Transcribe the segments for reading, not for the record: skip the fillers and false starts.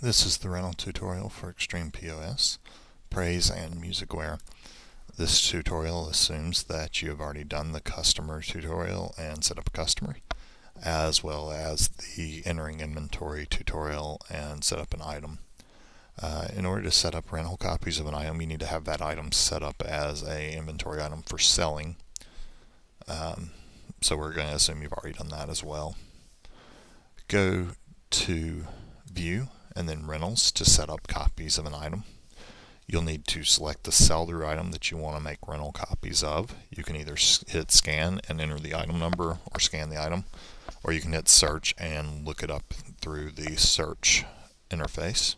This is the rental tutorial for ExtremePOS, Praiz, and Musicware. This tutorial assumes that you have already done the customer tutorial and set up a customer, as well as the entering inventory tutorial and set up an item. In order to set up rental copies of an item, you need to have that item set up as an inventory item for selling. So we're going to assume you've already done that as well. Go to View and then Rentals to set up copies of an item. You'll need to select the sell-through item that you want to make rental copies of. You can either hit scan and enter the item number or scan the item, or you can hit search and look it up through the search interface.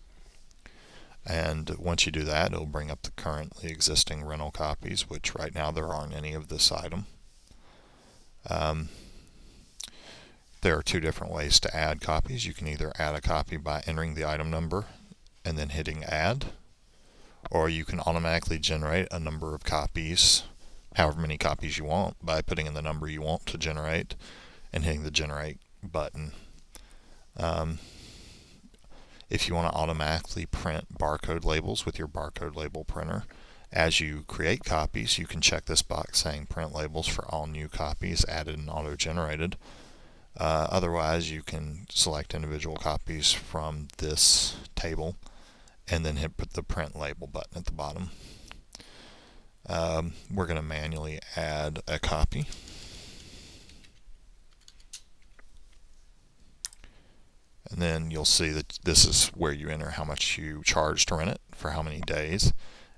And once you do that, it'll bring up the currently existing rental copies, which right now there aren't any of this item. There are two different ways to add copies. You can either add a copy by entering the item number and then hitting add, or you can automatically generate a number of copies, however many copies you want, by putting in the number you want to generate and hitting the generate button. If you want to automatically print barcode labels with your barcode label printer, as you create copies, you can check this box saying print labels for all new copies added and auto-generated. Otherwise, you can select individual copies from this table and then hit the print label button at the bottom. We're going to manually add a copy. And then you'll see that this is where you enter how much you charge to rent it, for how many days,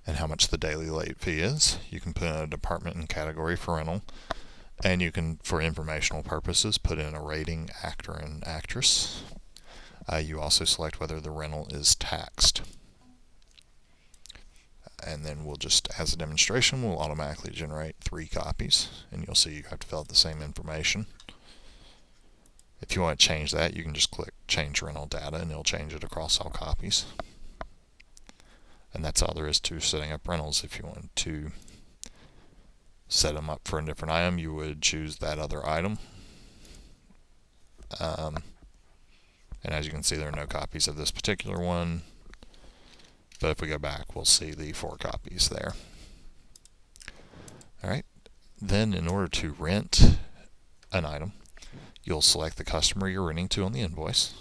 and how much the daily late fee is. You can put in a department and category for rental. And you can, for informational purposes, put in a rating, actor, and actress. You also select whether the rental is taxed. And then we'll just, as a demonstration, we'll automatically generate 3 copies. And you'll see you have to fill out the same information. If you want to change that, you can just click Change Rental Data, and it'll change it across all copies. And that's all there is to setting up rentals. If you want to set them up for a different item, you would choose that other item. And as you can see, there are no copies of this particular one. But if we go back, we'll see the 4 copies there. Alright, then in order to rent an item, you'll select the customer you're renting to on the invoice.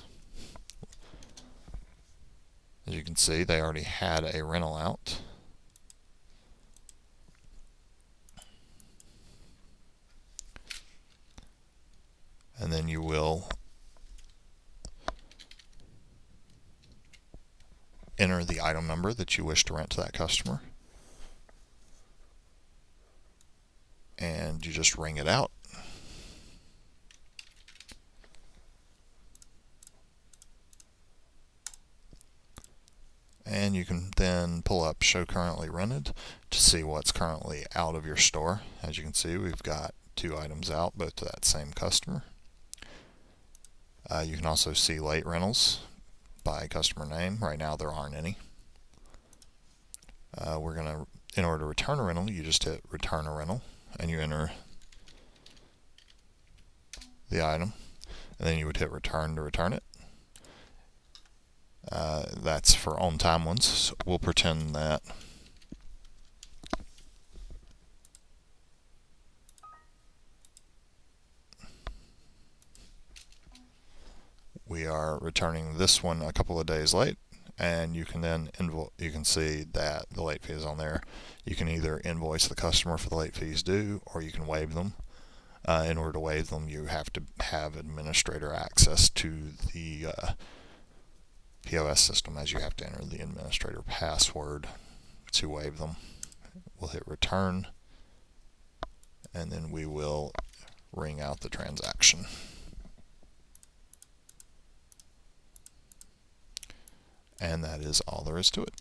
As you can see, they already had a rental out. And then you will enter the item number that you wish to rent to that customer. And you just ring it out. And you can then pull up Show Currently Rented to see what's currently out of your store. As you can see, we've got 2 items out, both to that same customer. You can also see late rentals by customer name. Right now there aren't any. In order to return a rental, you just hit Return a Rental, and you enter the item, and then you would hit Return to return it. That's for on-time ones. So we'll pretend that we are returning this one a couple of days late, and you can then you can see that the late fee is on there. You can either invoice the customer for the late fees due, or you can waive them. In order to waive them, you have to have administrator access to the POS system, as you have to enter the administrator password to waive them. We'll hit return, and then we will ring out the transaction. And that is all there is to it.